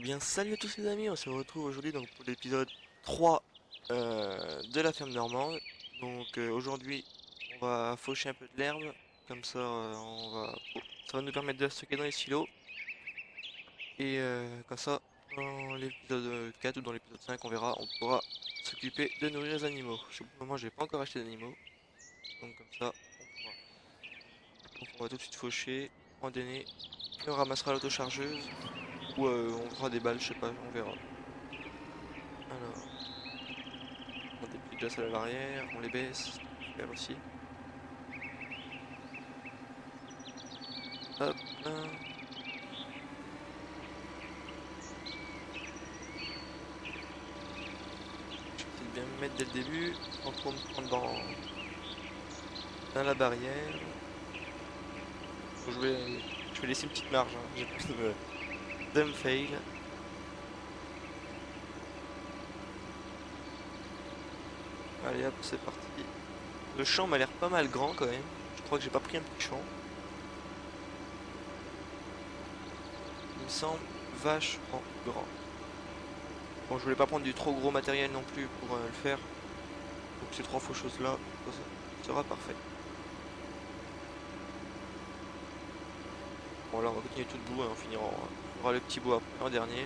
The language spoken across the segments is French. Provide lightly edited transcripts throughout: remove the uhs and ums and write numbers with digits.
bien salut à tous les amis, on se retrouve aujourd'hui donc pour l'épisode 3 de la ferme normande. Aujourd'hui on va faucher un peu de l'herbe, comme ça ça va nous permettre de la stocker dans les silos. Et comme ça dans l'épisode 4 ou dans l'épisode 5 on verra, on pourra s'occuper de nourrir les animaux. Pour le moment j'ai pas encore acheté d'animaux, donc comme ça on pourra. Donc on va tout de suite faucher, prendre des nez, puis on ramassera l'autochargeuse, ou on fera des balles, je sais pas, on verra. Alors. On déplie déjà celle à l'arrière, on les baisse, faire aussi. Hop, là. Je vais essayer de bien me mettre dès le début, sans trop me prendre dans la barrière. Je vais laisser une petite marge, hein. J'ai peur de me fail. Allez hop, c'est parti. Le champ m'a l'air pas mal grand quand même. Je crois que j'ai pas pris un petit champ. Il me semble vachement grand. Bon, je voulais pas prendre du trop gros matériel non plus pour le faire. Donc ces trois faux choses là, ça sera parfait. Bon là on va continuer tout debout et on fera le petit bout après en dernier.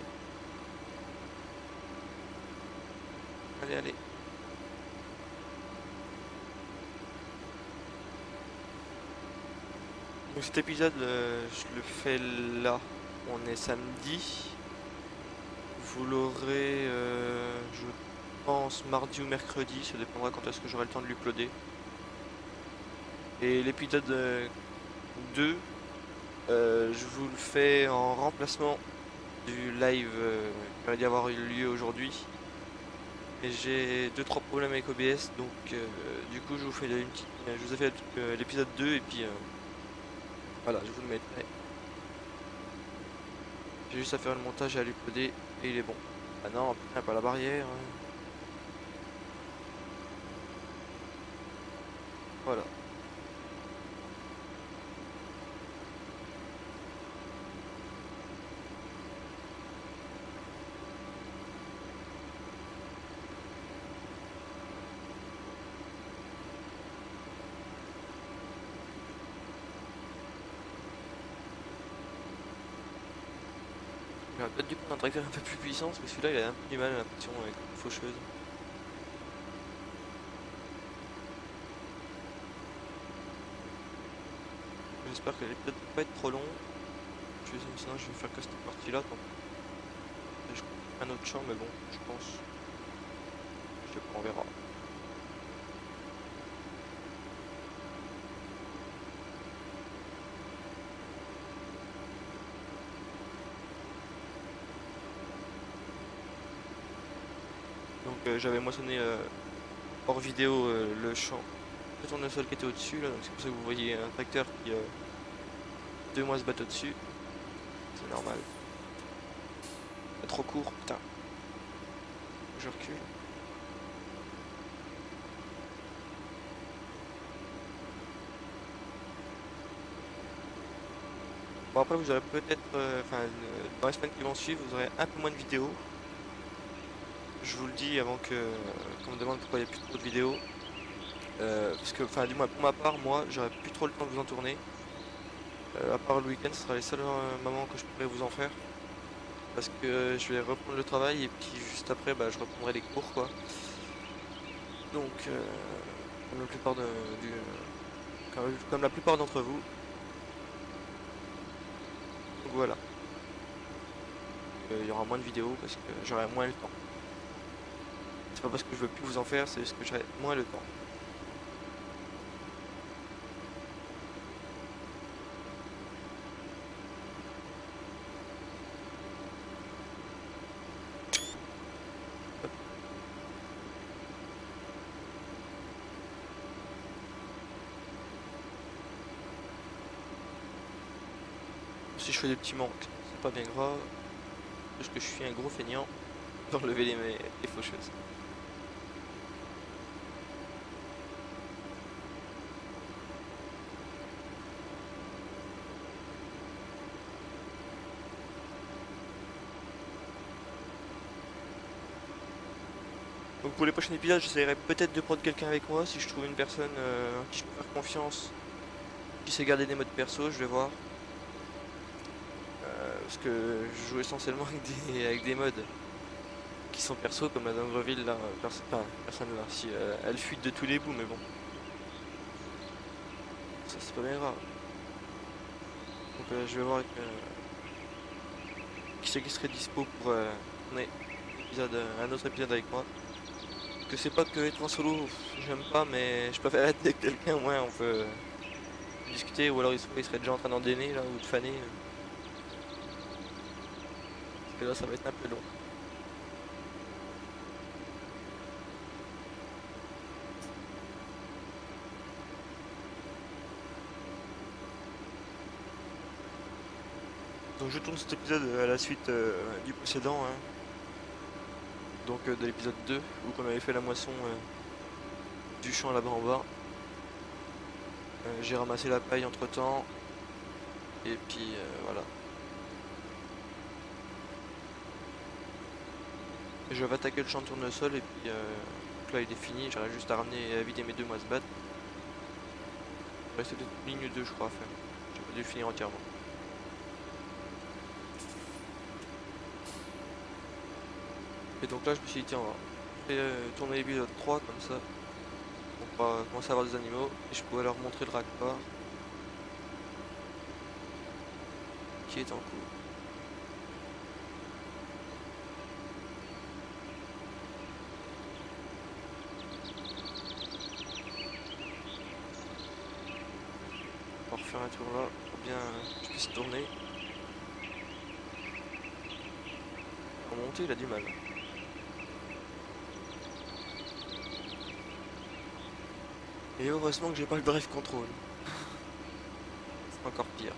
Allez, allez. Donc cet épisode, je le fais là. On est samedi. Vous l'aurez, je pense, mardi ou mercredi. Ça dépendra quand est-ce que j'aurai le temps de l'uploader. Et l'épisode 2, je vous le fais en remplacement du live qui aurait dû avoir eu lieu aujourd'hui. Et j'ai 2-3 problèmes avec OBS, donc du coup je vous ai fait l'épisode 2 et puis voilà, je vous le mettrai. J'ai juste à faire le montage et à l'uploader et il est bon. Ah non, putain, pas la barrière, hein. Voilà. J'aurais peut-être dû prendre un tracteur un peu plus puissant parce que celui-là il a un peu du mal, j'ai l'impression, avec la faucheuse. J'espère que l'épisode va pas être trop long. Sinon je vais faire que cette partie-là. Je coupe un autre champ, mais bon, je pense. Je sais pas, on verra. Donc j'avais moissonné hors vidéo le champ. Le tournesol qui était au-dessus là, donc c'est pour ça que vous voyez un tracteur qui 2 mois se battent au-dessus. C'est normal. C'est trop court, putain. Je recule. Bon après vous aurez peut-être, dans les semaines qui vont suivre, vous aurez un peu moins de vidéos. Je vous le dis avant qu'on me demande pourquoi il n'y a plus trop de vidéos. Parce que, enfin, du moins pour ma part, moi, j'aurais plus trop le temps de vous en tourner. À part le week-end, ce sera les seuls moments que je pourrais vous en faire. Parce que je vais reprendre le travail et puis juste après, bah, je reprendrai les cours, quoi. Donc, comme la plupart comme la plupart d'entre vous. Donc voilà. Il y aura moins de vidéos parce que j'aurai moins le temps. C'est pas parce que je veux plus vous en faire, c'est juste que j'aurai moins le temps. Si je fais des petits manques, c'est pas bien grave. Parce que je suis un gros feignant pour lever les faucheuses. pour les prochains épisodes, j'essaierai peut-être de prendre quelqu'un avec moi si je trouve une personne en qui je peux faire confiance, qui sait garder des modes perso, je vais voir. Parce que je joue essentiellement avec avec des modes qui sont perso, comme la Dingreville là, personne là, si elle fuite de tous les bouts, mais bon, ça c'est pas bien grave. Donc je vais voir avec, qui c'est qui serait dispo pour tourner un autre épisode avec moi. Parce que c'est pas que être en solo, j'aime pas, mais je préfère être avec quelqu'un, au moins on peut discuter, ou alors il serait déjà en train d'endainer là, ou de faner. Parce que là ça va être un peu long. Donc je tourne cet épisode à la suite du précédent, hein. Donc de l'épisode 2, où on avait fait la moisson du champ là-bas en bas. J'ai ramassé la paille entre temps, et puis voilà. Je vais attaquer le champ de tournesol, et puis donc là il est fini, j'aurai juste à ramener et à vider mes deux mois battre. Il restait peut-être une ligne ou deux je crois à faire. J'ai pas dû le finir entièrement. Et donc là je me suis dit tiens on va tourner l'épisode 3 comme ça. On va commencer à avoir des animaux et je pourrais leur montrer le raccord qui est en cours. On va refaire un tour là pour bien que je puisse tourner. Pour monter il a du mal. Et heureusement que j'ai pas le drive control. C'est encore pire.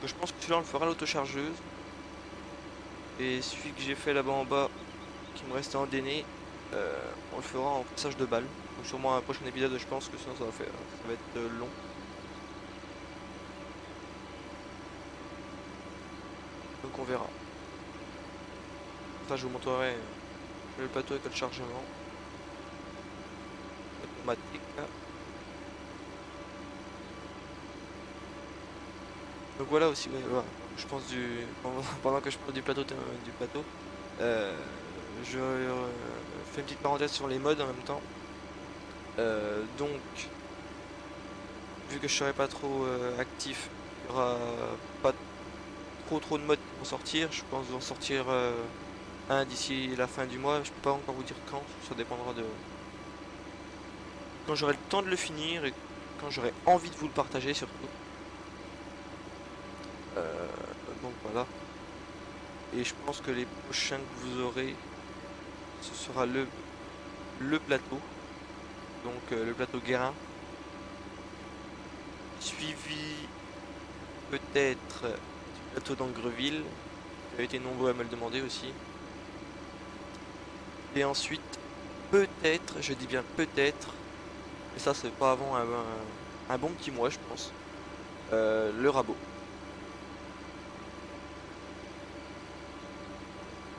Donc je pense que celui-là on le fera à l'autochargeuse. Et celui que j'ai fait là-bas en bas, qui me restait en déné, on le fera en passage de balles. Donc sûrement un prochain épisode je pense que sinon ça va être long. Donc on verra. Enfin je vous montrerai le plateau avec le chargement automatique là. Donc voilà aussi, ouais, voilà. Je pense pendant que je parle du plateau, je fais une petite parenthèse sur les modes en même temps. Donc, vu que je serai pas trop actif, il y aura pas trop de modes qui vont sortir. Je pense en sortir un d'ici la fin du mois. Je peux pas encore vous dire quand, ça dépendra de quand j'aurai le temps de le finir et quand j'aurai envie de vous le partager surtout. Euh, donc voilà. Et je pense que les prochains que vous aurez, ce sera le plateau. Donc le plateau Guérin. Suivi peut-être du plateau d'Angreville. Vous avez été nombreux à me le demander aussi. Et ensuite, peut-être, je dis bien peut-être, mais ça c'est pas avant un bon petit mois je pense, le rabot.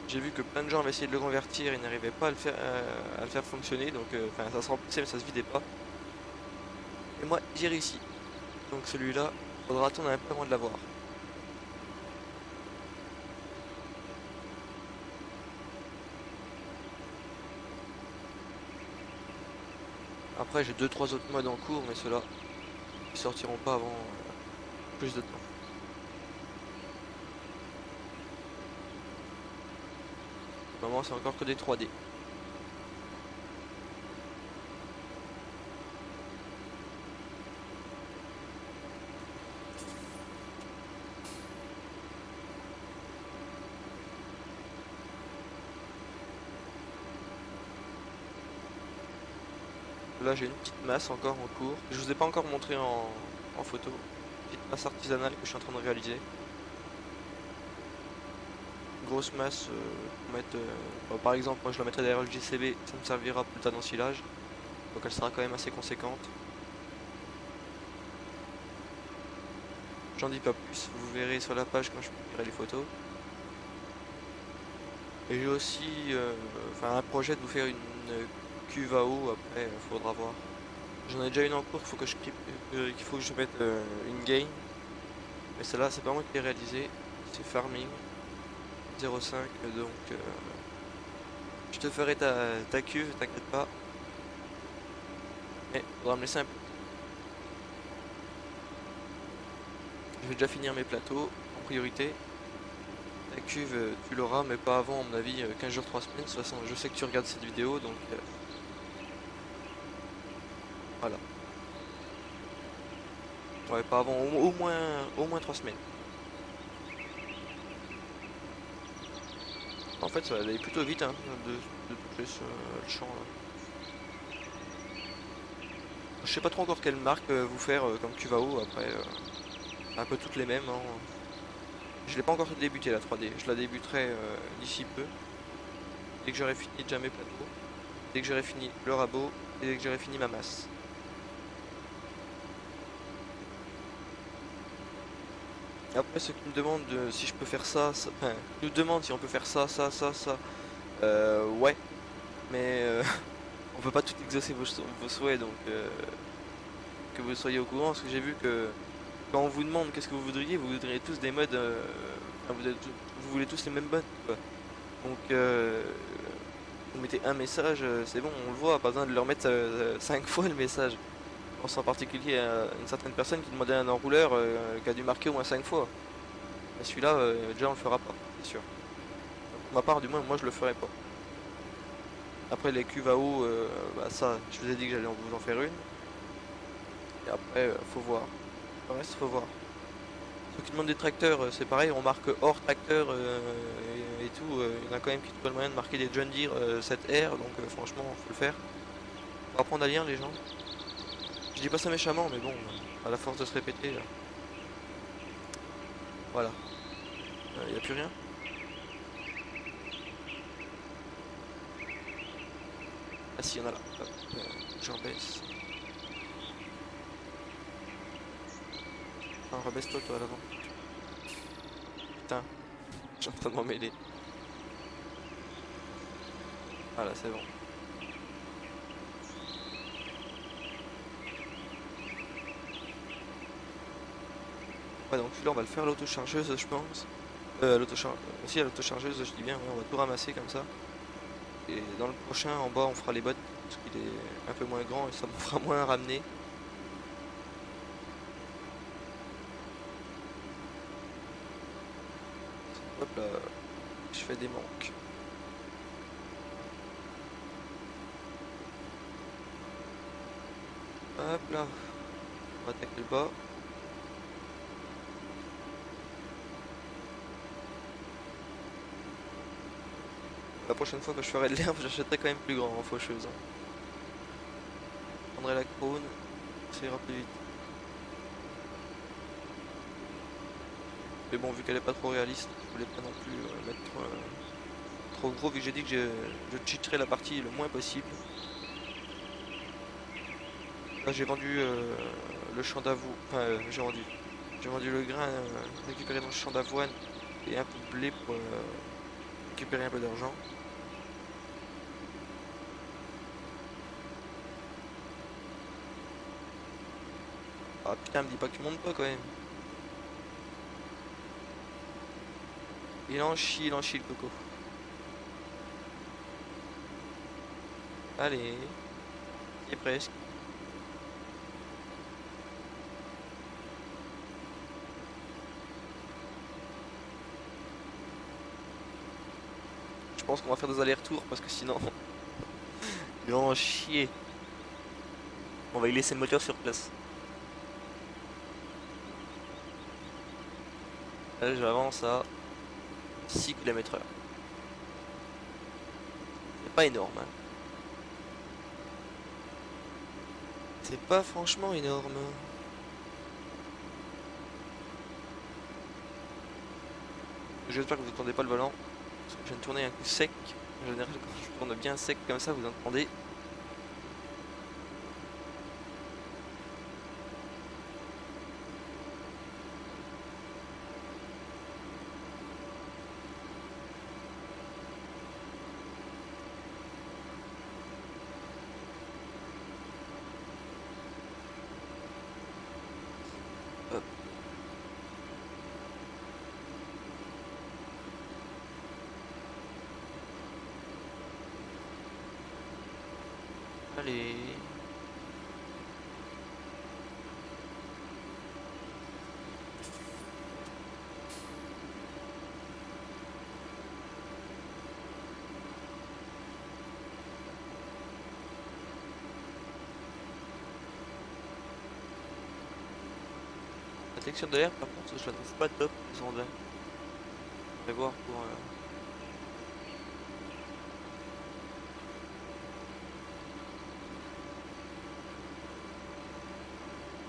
J'ai vu que plein de gens avaient essayé de le convertir et n'arrivaient pas à le faire fonctionner, donc enfin ça se remplissait mais ça se vidait pas. Et moi j'ai réussi. Donc celui-là, faudra attendre un peu avant de l'avoir. Après j'ai 2-3 autres modes en cours, mais ceux-là, ils sortiront pas avant plus de temps. Pour le moment c'est encore que des 3D. Là j'ai une petite masse encore en cours. Je vous ai pas encore montré en photo. Petite masse artisanale que je suis en train de réaliser. Grosse masse pour mettre... bon, par exemple moi je la mettrai derrière le JCB, ça me servira plus tard d'ensilage. Donc elle sera quand même assez conséquente. J'en dis pas plus, vous verrez sur la page quand je publierai les photos. Et j'ai aussi un projet de vous faire une cuve à eau, après faudra voir. J'en ai déjà une en cours qu'il faut que je mette une game. Mais celle-là c'est pas moi qui l'ai réalisé, c'est Farming 05 donc je te ferai ta cuve, t'inquiète pas. Mais faudra me laisser un peu. Je vais déjà finir mes plateaux en priorité. La cuve tu l'auras mais pas avant à mon avis 15 jours 3 semaines. De toute façon je sais que tu regardes cette vidéo donc voilà. Ouais pas avant au moins 3 semaines. En fait ça va aller plutôt vite hein, de toucher le champ là. Je sais pas trop encore quelle marque vous faire comme cuve à eau après. Un peu toutes les mêmes, hein. Je l'ai pas encore débuté la 3D. Je la débuterai d'ici peu. Dès que j'aurai fini déjà mes plateaux. Dès que j'aurai fini le rabot. Et dès que j'aurai fini ma masse. Après ceux qui me demandent si je peux faire enfin, nous demandent si on peut faire ça. Ouais. Mais on peut pas tout exaucer vos souhaits donc que vous soyez au courant parce que j'ai vu que quand on vous demande qu'est-ce que vous voudriez tous des modes. Enfin, vous voulez tous les mêmes modes quoi. Donc vous mettez un message, c'est bon, on le voit, pas besoin de leur mettre 5 fois le message. Je pense en particulier à une certaine personne qui demandait un enrouleur qui a dû marquer au moins 5 fois. Mais celui-là, déjà on le fera pas, c'est sûr. Pour ma part, du moins, moi je le ferai pas. Après les cuves à eau, bah, ça, je vous ai dit que j'allais vous en faire une. Et après, faut voir. Le reste, faut voir. Ceux qui demandent des tracteurs, c'est pareil, on marque hors tracteur et tout. Il y en a quand même qui trouvent le moyen de marquer des John Deere 7R, donc franchement, faut le faire. Faut apprendre à lire les gens. Je dis pas ça méchamment, mais bon, à la force de se répéter, voilà. Y a plus rien. Ah si, y en a là. Hop, j'en baisse. Ah, rebaisse-toi toi à l'avant. Putain, je suis en train de m'en mêler. Voilà, c'est bon. Ouais, donc là on va le faire à l'autochargeuse, je pense. Aussi à l'autochargeuse, je dis bien, ouais, on va tout ramasser comme ça. Et dans le prochain, en bas, on fera les bottes, parce qu'il est un peu moins grand et ça me fera moins ramener. Hop là, je fais des manques. Hop là, on va attaquer le bas. La prochaine fois que je ferai de l'herbe, j'achèterai quand même plus grand en faucheuse, hein. Je prendrai la crône, ça ira plus vite. Mais bon, vu qu'elle est pas trop réaliste, je voulais pas non plus mettre trop gros, vu que j'ai dit que je cheaterais la partie le moins possible. Là, j'ai vendu le champ d'avoine, enfin, j'ai vendu le grain récupéré dans le champ d'avoine et un peu de blé pour récupérer un peu d'argent. Ah putain, me dis pas que tu montes pas quand même. Il en chie le coco. Allez, il est presque. Je pense qu'on va faire des allers-retours parce que sinon, il va en chier. On va y laisser le moteur sur place. Là, j'avance à 6 km/h. C'est pas énorme, hein. C'est pas franchement énorme. J'espère que vous entendez pas le volant. Parce que je viens de tourner un coup sec. En général, quand je tourne bien sec comme ça, vous entendez. texture de l'air, par contre, je la trouve pas top, les ondins. On va voir pour.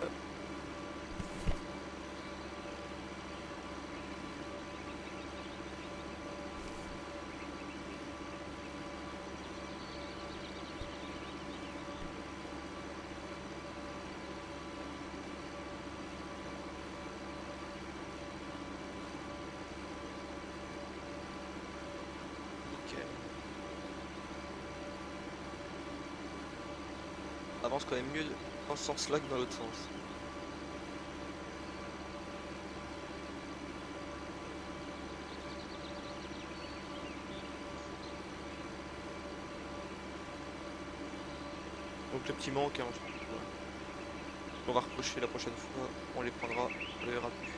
Hop. Nickel. Avance quand même mieux dans ce sens-là que dans l'autre sens. Donc le petit manque, hein, on va reprocher la prochaine fois, on les prendra, on les verra plus.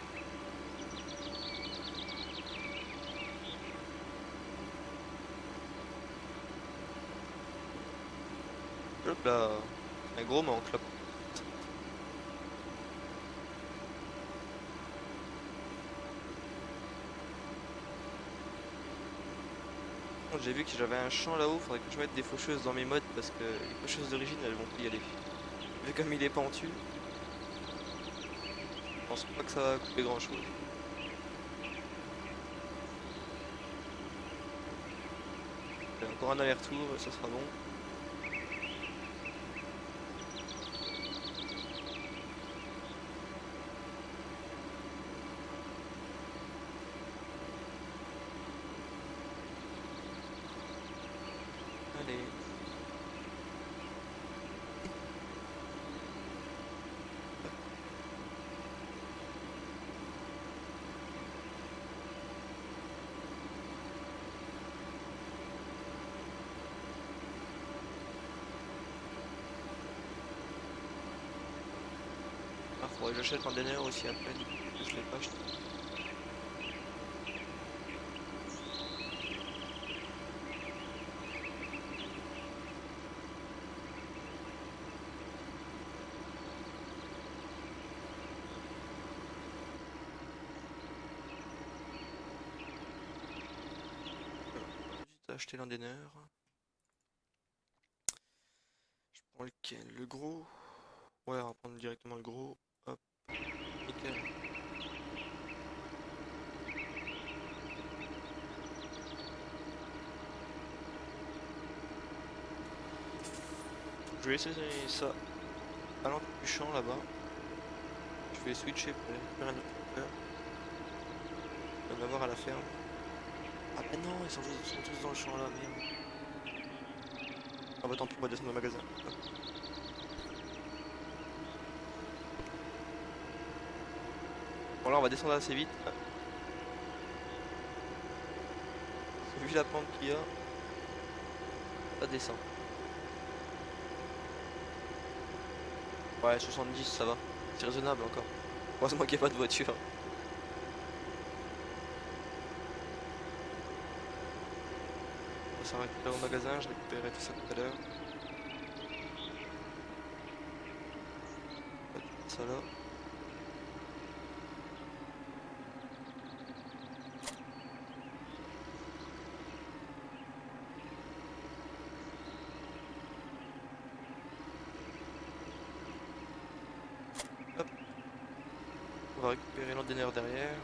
Hop là, un gros manque là. J'ai vu que j'avais un champ là-haut, faudrait que je mette des faucheuses dans mes modes parce que les faucheuses d'origine elles vont plus y aller. Vu comme il est pentu, je pense pas que ça va couper grand chose. Encore un aller-retour, ça sera bon. Allez. Ah, faudrait que j'achète un délai aussi après, du coup, je l'ai pas acheté. J'ai acheté l'un des nerfs. Je prends lequel? Le gros? Ouais, on va prendre directement le gros. Hop, nickel. Je vais essayer ça à l'entrée du champ là-bas. Je vais switcher pour aller récupérer un autre tracteur. On va voir à la ferme. Ah bah non, ils sont tous dans le champ là, merde. Ah bah tant pis, on va descendre au magasin. Hop. Bon là on va descendre assez vite. Vu la pente qu'il y a, ça descend. Ouais, 70 ça va. C'est raisonnable encore. Heureusement qu'il n'y a pas de voiture. On va s'arrêter là au magasin, je récupérerai tout ça tout à l'heure. On va mettre ça là. Hop. On va récupérer l'ordinateur derrière.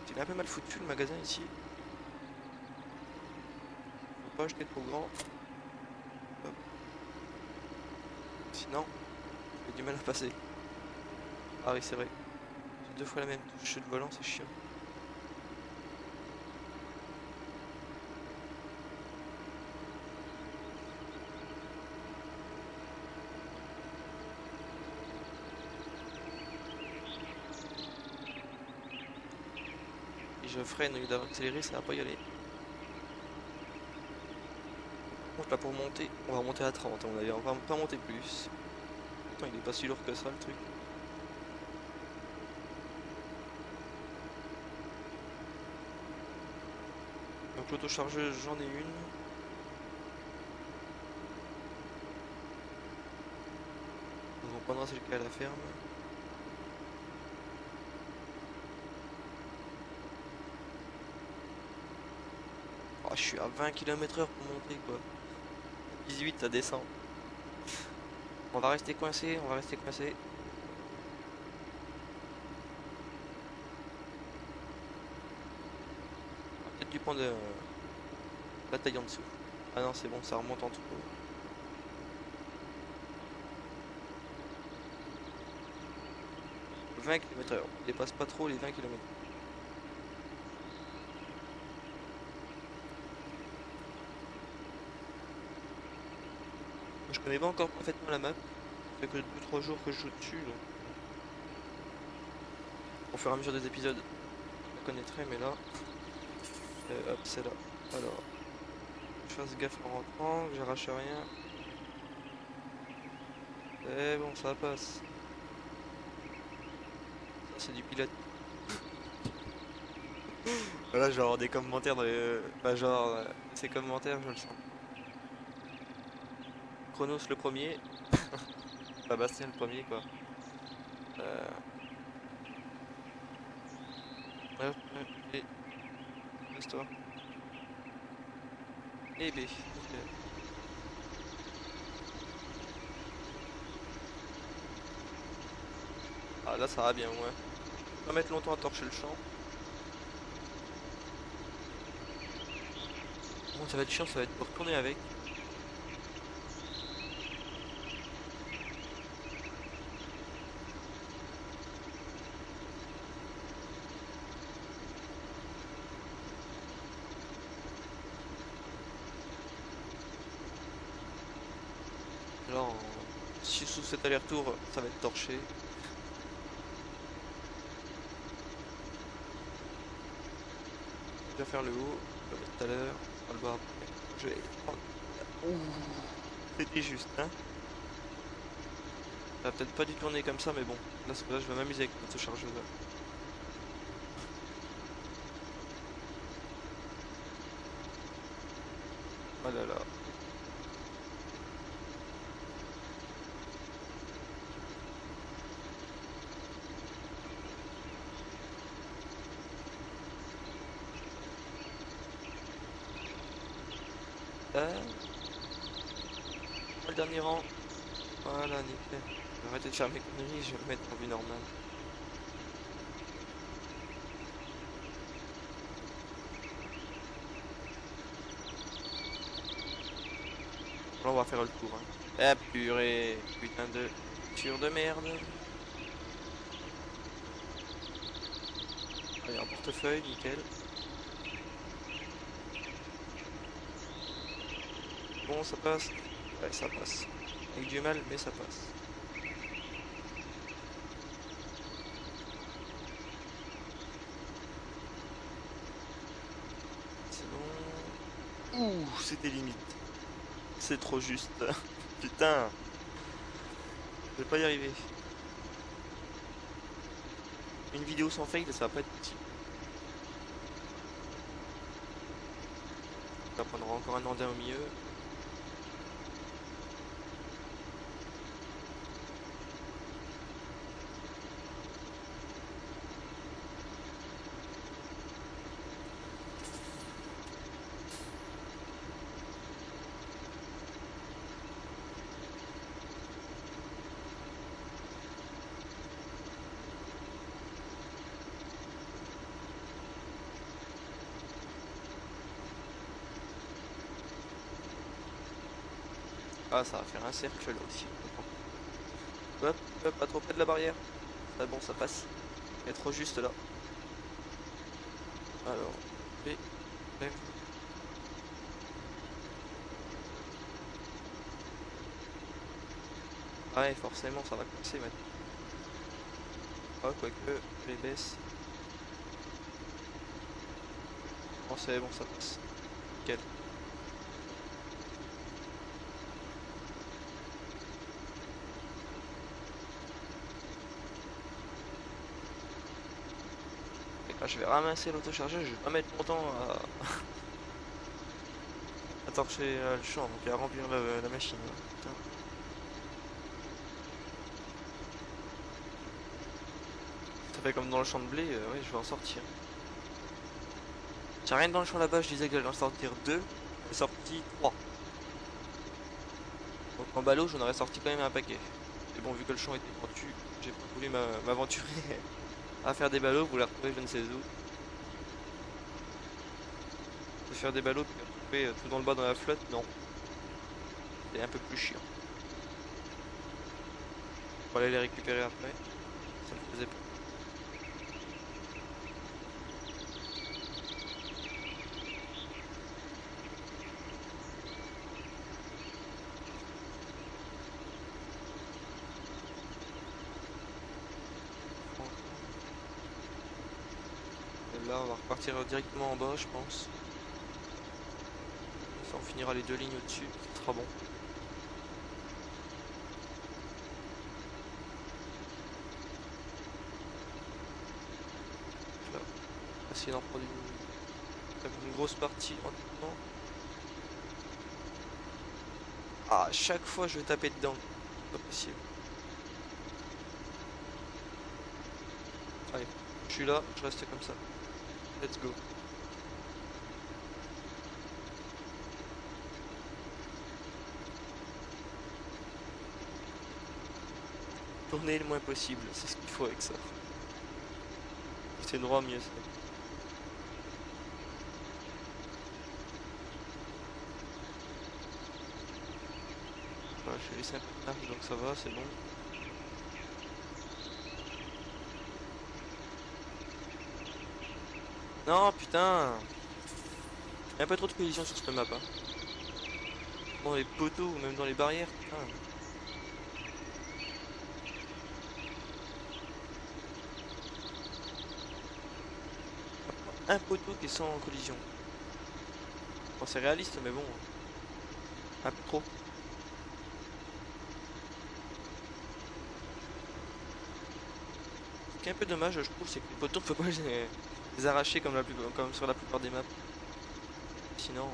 Il est un peu mal foutu le magasin ici. Faut pas acheter trop grand. Hop. Sinon, j'ai du mal à passer. Ah oui, c'est vrai. J'ai deux fois la même touche de volant, c'est chiant. Et je freine au lieu d'accélérer, ça va pas y aller. Donc là pour monter, on va monter à 30 à mon avis, on va pas monter plus. Pourtant il est pas si lourd que ça le truc. Donc l'autochargeuse j'en ai une. Pendant c'est le cas à la ferme. Oh, je suis à 20 km/h pour monter quoi. 18 ça descend. On va rester coincé, on va rester coincé. Peut-être du point de bataille en dessous. Ah non c'est bon, ça remonte en tout. 20 km/h, on dépasse pas trop les 20 km. Je connais pas encore parfaitement la map. Ça fait que 2-3 jours que je joue dessus, donc au fur et à mesure des épisodes, je la connaîtrai, mais là, hop, c'est là. Alors, je fasse gaffe en rentrant, que j'arrache rien. C'est bon, ça passe. Ça, c'est du pilote. Voilà, genre des commentaires dans les... Bah, genre, ces commentaires, je le sens. Chronos le premier. Pas Bastien le premier, quoi. Euh... Hop, et... Laisse-toi. Et B. Ok. Ah là ça va bien, ouais. Pas mettre longtemps à torcher le champ. Bon, ça va être chiant, ça va être pour retourner avec. Là, si sous cet aller-retour, ça va être torché. Je vais faire le haut, je vais mettre tout à l'heure, le bas après. Je vais prendre... Ouh, c'était juste, hein. Ça va peut-être pas dû tourner comme ça, mais bon. Là, là je vais m'amuser avec ce chargeur. Oh là là. Le dernier rang. Voilà, nickel. Je vais arrêter de faire mes conneries, je vais me mettre en vie normale. Là, on va faire le tour. Hein. Ah purée, putain de voiture de merde. Allez, un portefeuille, nickel. Bon, ça passe. Ouais, ça passe. Avec du mal, mais ça passe. C'est bon. Ouh, c'était limite. C'est trop juste. Putain. Je vais pas y arriver. Une vidéo sans fail, ça va pas être possible. Ça prendra encore un andin au milieu. Ah, ça va faire un cercle là aussi. Hop, hop, pas trop près de la barrière. Ah bon, ça passe. Il est trop juste là. Alors, B, F. Ouais, forcément, ça va coincer maintenant. Ah, quoique, je les baisse. Oh, c'est bon, ça passe. Nickel. Et quand je vais ramasser l'autochargeur, je vais pas mettre longtemps à torcher le champ, donc à remplir la machine. Putain. fait comme dans le champ de blé, ouais, je vais en sortir. Tiens, rien que dans le champ là-bas, je disais que j'allais en sortir 2. J'en ai sorti 3. Donc en ballot, j'en aurais sorti quand même un paquet. Mais bon, vu que le champ était pentu, j'ai pas voulu m'aventurer à faire des ballots pour les retrouver je ne sais où. De faire des ballots puis les retrouver tout dans le bas dans la flotte, non. C'est un peu plus chiant. Pour aller les récupérer après, ça me faisait peur. Et là, on va repartir directement en bas, je pense. Ça, on finira les 2 lignes au-dessus, ce sera bon. Là, essayer d'en prendre une grosse partie rapidement. Ah, à chaque fois je vais taper dedans. Pas possible. Allez, je suis là, je reste comme ça. Let's go. Tourner le moins possible, c'est ce qu'il faut avec ça. C'est droit, mieux c'est. Voilà, je vais laisser un peu de marge, donc ça va, c'est bon. Non, putain! Il y a un peu trop de collisions sur cette map, hein. Dans les poteaux ou même dans les barrières, putain. Un poteau qui est sans collision. Bon, c'est réaliste, mais bon, un peu trop. Ce qui est un peu dommage, je trouve, c'est que les poteaux, on peut pas les arracher comme sur la plupart des maps. Sinon,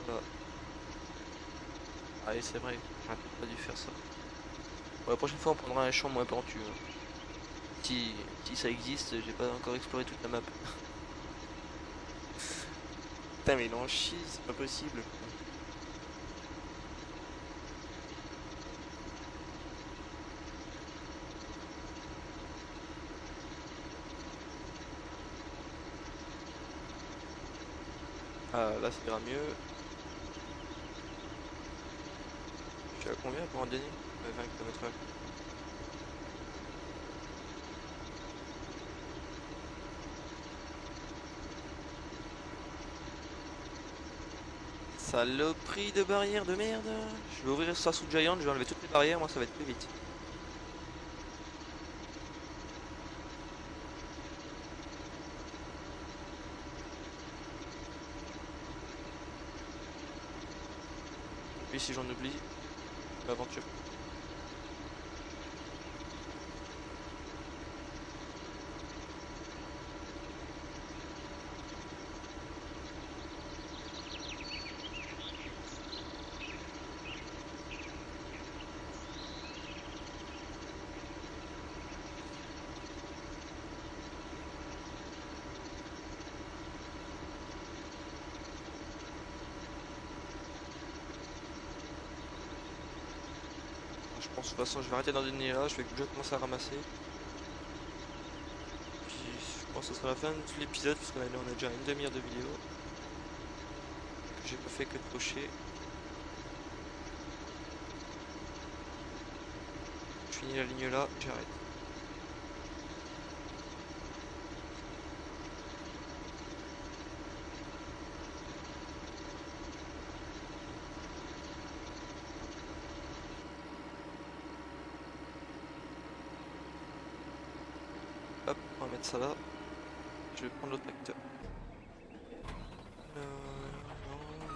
voilà. Allez, c'est vrai, j'aurais peut-être pas dû faire ça. Bon, la prochaine fois, on prendra un champ moins pentu, hein. Si ça existe, j'ai pas encore exploré toute la map. Putain, mais il en chie, c'est pas possible. Ah, là, ça ira mieux. Je suis à combien pour en donner? 20 km/h. Saloperie de barrière de merde. Je vais ouvrir ça sous Giant, je vais enlever toutes les barrières, moi ça va être plus vite. Puis si j'en oublie, l'aventure. Je pense de toute façon je vais arrêter d'en donner là, je vais déjà commencer à ramasser. Puis je pense que ce sera la fin de l'épisode parce qu'on a déjà une demi-heure de vidéo. Que j'ai pas fait que de cocher. Je finis la ligne là, j'arrête. Hop, on va mettre ça là. Je vais prendre l'autre acteur. Non,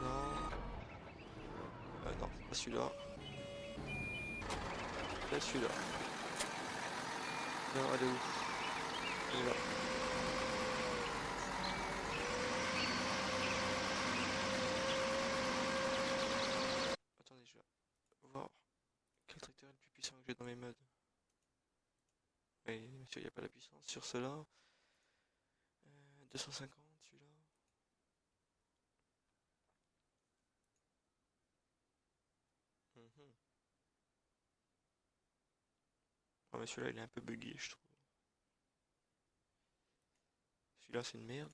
non. Non, c'est pas celui-là. C'est celui-là. Non, elle est où? Elle est là. Attendez, je vais voir quel tracteur est le plus puissant que j'ai dans mes modes. Oui, bien sûr, il n'y a pas la puissance sur cela. 250, celui-là. Mhm. Ah, mais celui-là, il est un peu buggy, je trouve. Celui-là, c'est une merde.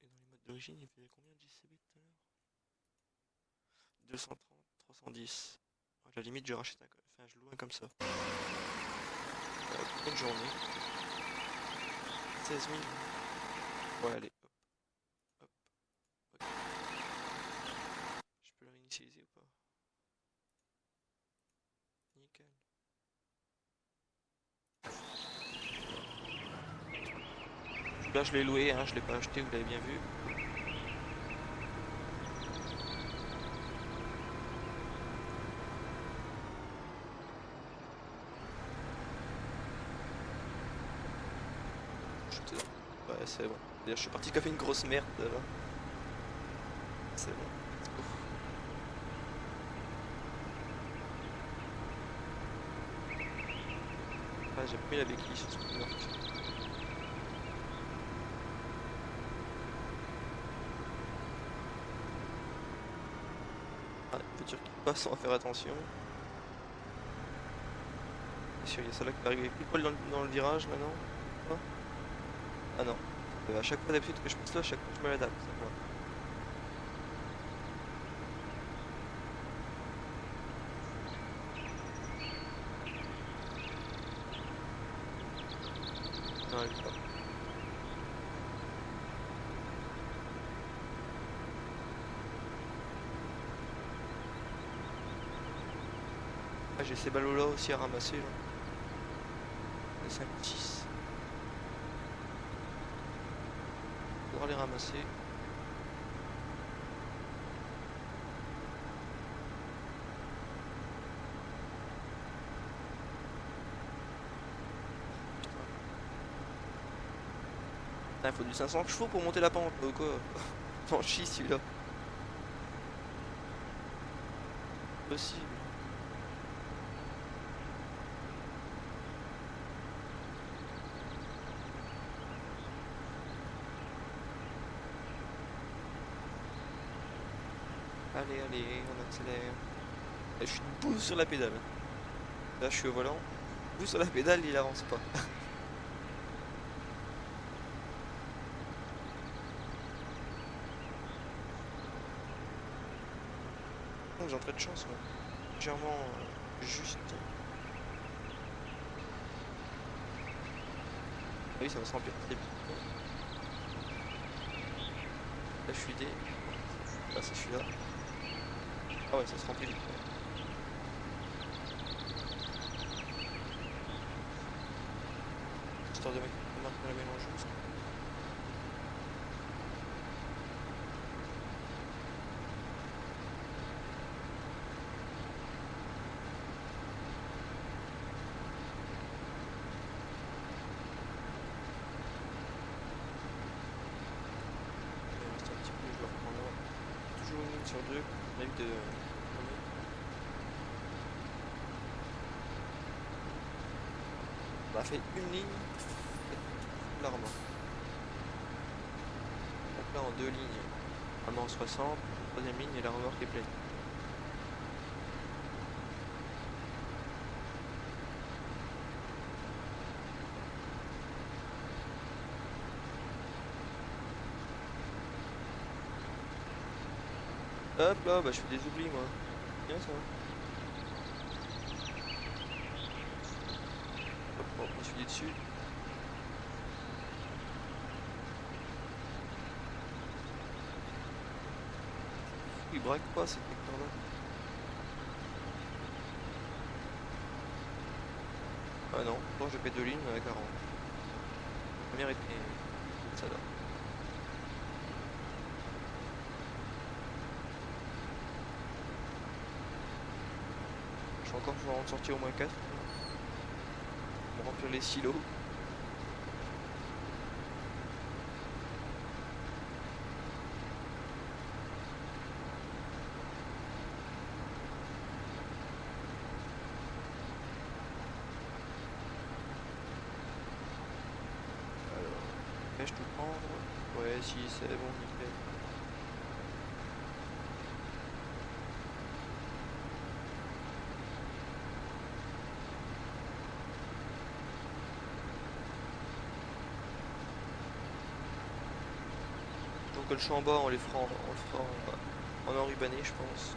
Et dans les modes d'origine, il faisait combien de JCB tout à l'heure? 230, 310. À la limite, je rachète un. Enfin, je loue un comme ça. Bonne journée. 16 000. Ouais, allez, hop, hop, ok. Je peux le réinitialiser ou pas? Nickel. Là, je l'ai loué, hein, je l'ai pas acheté, vous l'avez bien vu. Ouais, c'est bon. D'ailleurs, je suis parti qui a fait une grosse merde là. C'est bon. Ouf. Ah, j'ai pris la béquille sur ce coup-là. Ah, une voiture qui passe, on va faire attention. Bien sûr, il y a celle-là qui va arriver pile poil dans le virage maintenant. Ah, ah non. À chaque fois d'habitude que je passe là, à chaque fois je me l'adapte. Ça va. Non, elle est pas. Ah, j'ai ces ballots là aussi à ramasser là. Les 5 6. Pouvoir les ramasser. Putain, il faut du 500 chevaux pour monter la pente, ou quoi? T'en chie celui-là. Possible. Allez, allez, on accélère. Et je suis debout sur la pédale. Là, je suis au volant. Debout sur la pédale, il avance pas. Donc, j'ai un trait de chance, moi. Légèrement juste. Ah oui, ça va s'empirer très vite. Là, je suis dé. Là, c'est celui-là. Ah ouais, ça se remplit vite. Histoire de marquer la mélangeuse. Il reste un petit peu, je le reprends là. Toujours une ligne sur deux. On évite de. On a fait une ligne. La remorque. Donc là, en deux lignes, vraiment en 60. Troisième ligne et la remorque est pleine. Hop là, bah je fais des oublis moi. Bien ça. Hop, on se dit dessus. Il braque pas cet secteur là. Ah non, bon j'ai fait deux lignes à 40. La première était ça là. Je vais encore pouvoir en sortir au moins 4 pour remplir les silos. peux prendre. Ouais, si, c'est bon, nickel. Donc le champ en bas, on les fera on le fera en enrubanné, je pense.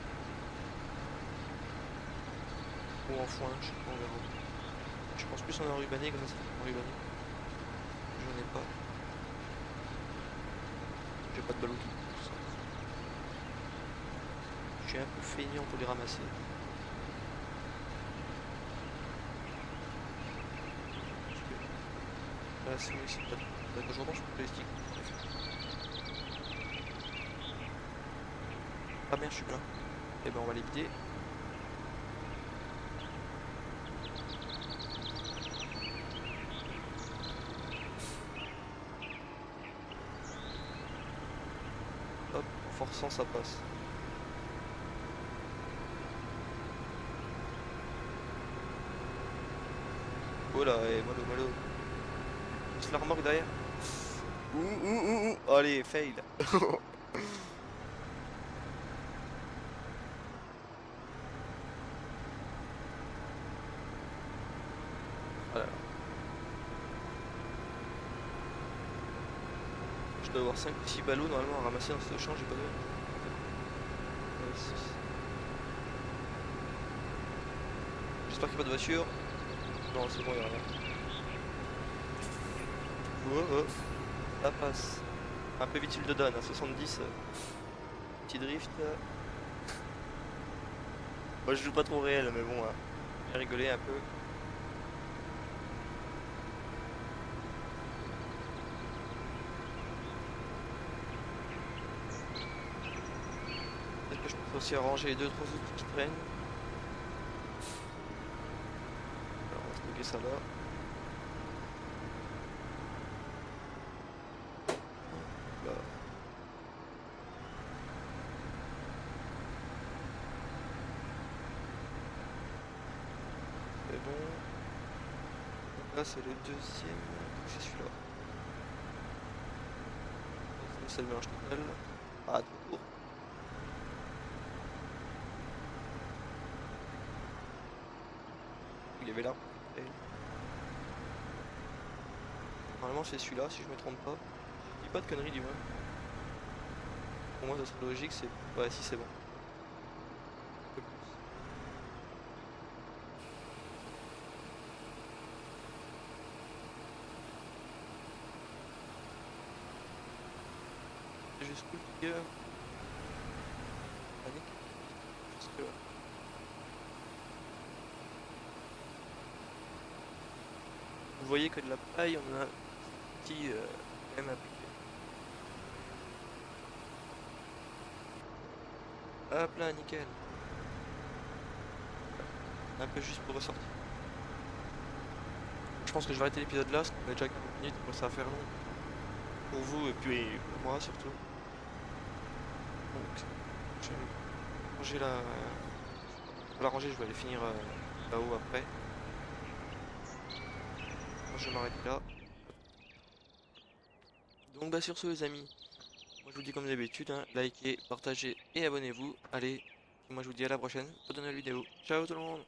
Ou en foin, je sais pas, on verra. Je pense plus en enrubanné, comme ça en enrubanné. J'en ai pas. J'ai pas de ballot tout ça. Je suis un peu feignant pour les ramasser. Là, c'est oui, c'est pas de journaux, je peux plastique. Ah merde, je suis plein. Et ben on va les vider. Hop, en forçant ça passe. Oh là, et mollo mollo. C'est la remorque derrière. Ouh. Allez, fail. Voilà. Je dois avoir 5 ou 6 ballots normalement à ramasser dans ce champ, j'ai pas de... Ouais, j'espère qu'il n'y a pas de voiture. Non, c'est bon, il n'y a rien. Oh, ça passe. Un peu vite le donne, à 70. Petit drift. Moi je joue pas trop réel, mais bon, j'ai rigolé un peu. Peut-être que je peux aussi arranger les 2-3 autres qui traînent. Alors, on va stocker ça là. Là. C'est bon. Donc là c'est le deuxième. C'est celui-là. C'est le mélange total. Ah, tout court. Il y avait là. Et normalement c'est celui-là si je me trompe pas. Je dis pas de conneries du moins. Pour moi ça serait logique, c'est... Ouais si c'est bon. Un peu plus. C'est juste cool que... Panique. Parce que... Vous voyez que de la paille, on a un petit... même appliqué. Hop là, nickel. Un peu juste pour ressortir. Je pense que je vais arrêter l'épisode là, parce qu'on a déjà 40 minutes, donc ça va faire long. Pour vous et puis pour moi surtout. Donc, je vais ranger la... Pour la ranger, je vais aller finir là-haut après. Moi, je vais m'arrêter là. Donc bah sur ce les amis, moi je vous dis comme d'habitude, hein, likez, partagez et abonnez-vous. Allez, moi je vous dis à la prochaine pour de nouvelles vidéos. Ciao tout le monde!